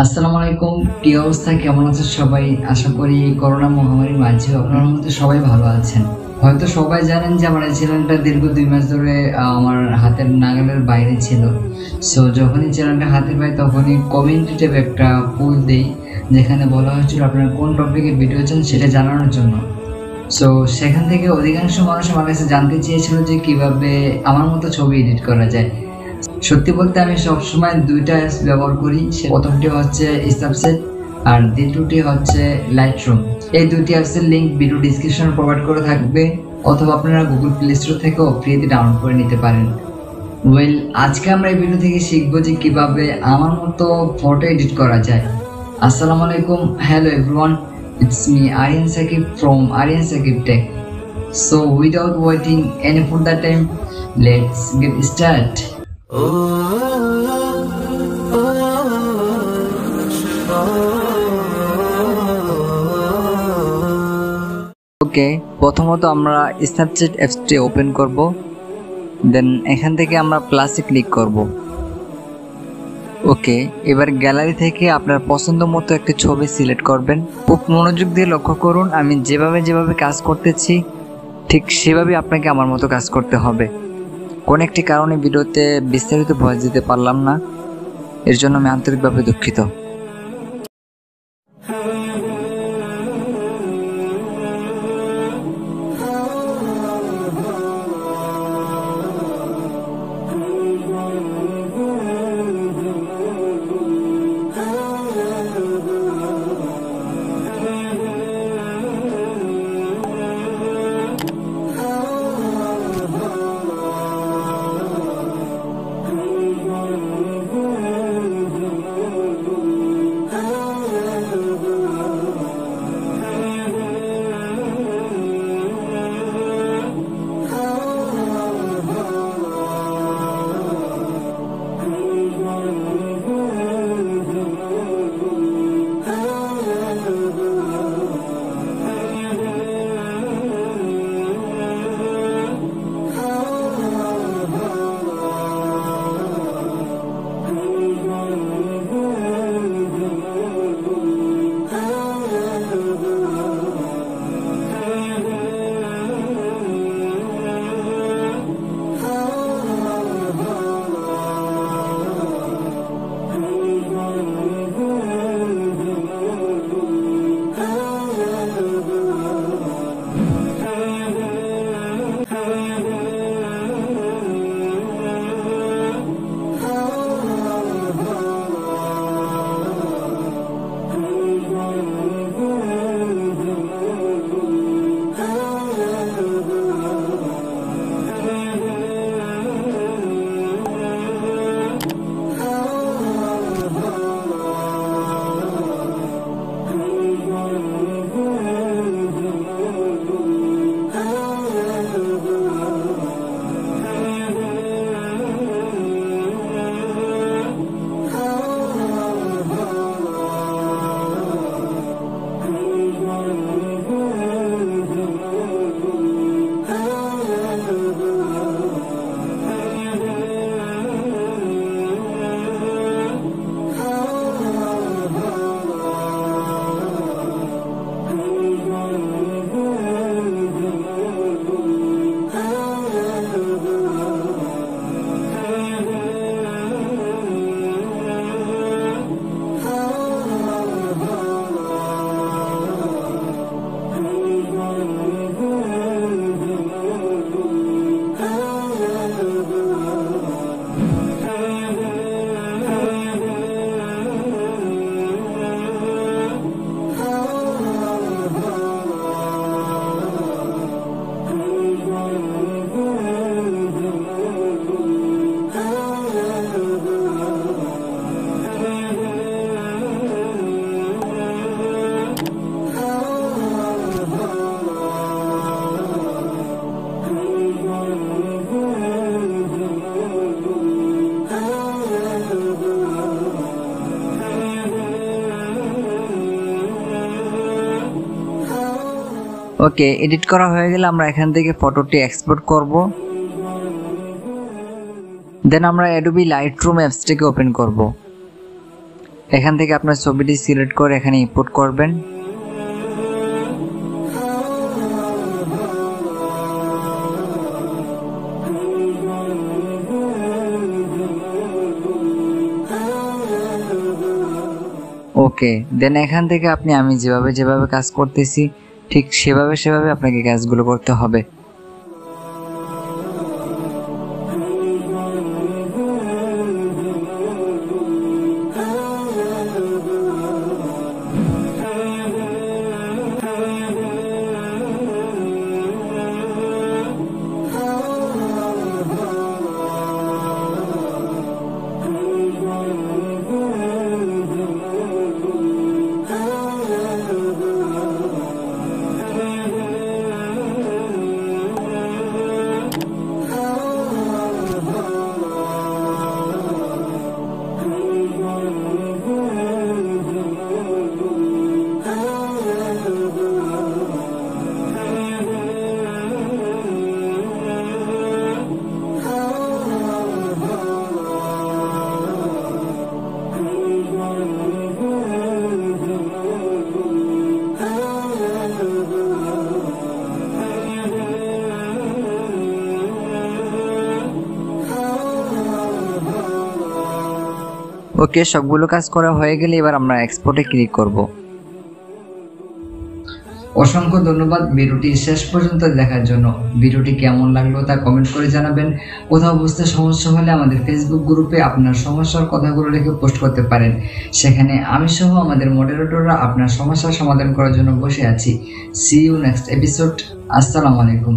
আসসালামু আলাইকুম। কি অবস্থা, কেমন আছেন সবাই? আশা করি করোনা মহামারীর মাঝে আপনার মধ্যে সবাই ভালো আছেন। হয়তো সবাই জানেন যে আমার এই চ্যানেলটা দীর্ঘ 2 মাস ধরে আমার হাতের নাগালের বাইরে ছিল। সো যখনই চ্যানেলটা হাতে পাই তখনই কমিউনিটি ট্যাবে একটা পোল দেই, যেখানে বলা হয়েছিল আপনারা কোন টপিকে ভিডিও চান সেটা জানানোর জন্য। সো সেখান থেকে অধিকাংশ মানুষ আমার কাছে জানতে চেয়েছিল যে কিভাবে আমার মতো ছবি এডিট করা যায়। সত্যি বলতে আমি সবসময় দুইটা অ্যাপস ব্যবহার করি। প্রথমটি হচ্ছে স্ন্যাপসিড আর দ্বিতীয়টি হচ্ছে লাইটরুম। এই দুটি অ্যাপসের লিংক ভিডিও ডিসক্রিপশনে প্রোভাইড করে থাকবে, অথবা আপনারা গুগল প্লে স্টোর থেকেও ফ্রিতে ডাউনলোড করে নিতে পারেন। আজকে আমরা এই ভিডিও থেকে শিখবো যে কিভাবে আমার মতো ফটো এডিট করা যায়। আসসালামু আলাইকুম, hello everyone, it's me Ariyan Shakib from Ariyan Shakib Tech. So without waiting any further time, let's get started. ওকে, প্রথমত আমরা স্ন্যাপচিট অ্যাপসটি ওপেন করব, দেন এখান থেকে আমরা প্লাসে ক্লিক করব। ওকে, এবার গ্যালারি থেকে আপনার পছন্দ মতো একটা ছবি সিলেক্ট করবেন। খুব মনোযোগ দিয়ে লক্ষ্য করুন, আমি যেভাবে কাজ করতেছি ঠিক সেভাবে আপনাকে আমার মতো কাজ করতে হবে। কোন একটি কারণে ভিডিওতে বিস্তারিত ভয়েস দিতে পারলাম না, এর জন্য আমি আন্তরিকভাবে দুঃখিত। ওকে, এডিট করা হয়ে গেলে আমরা এখান থেকে ফটোটি এক্সপোর্ট করব। দেন আমরা অ্যাডোবি লাইটরুম অ্যাপসটিকে ওপেন করব। এখান থেকে আপনার ছবিটি সিলেক্ট করে এখানে ইম্পোর্ট করবেন। ওকে, দেন এখান থেকে আপনি আমি যেভাবে কাজ করতেছি ঠিক সেভাবে আপনাকে কাজগুলো করতে হবে। ওকে, সবগুলো কাজ করা হয়ে গেলে এবার আমরা এক্সপোর্টে ক্লিক করব। অসংখ্য ধন্যবাদ ভিডিওটি শেষ পর্যন্ত দেখার জন্য। ভিডিওটি কেমন লাগলো তা কমেন্ট করে জানাবেন। কোথাও বুঝতে সমস্যা হলে আমাদের ফেসবুক গ্রুপে আপনার সমস্যার কথাগুলো লিখে পোস্ট করতে পারেন। সেখানে আমি সহ আমাদের মডারেটররা আপনার সমস্যার সমাধান করার জন্য বসে আছি। See you next episode. আসসালামু আলাইকুম।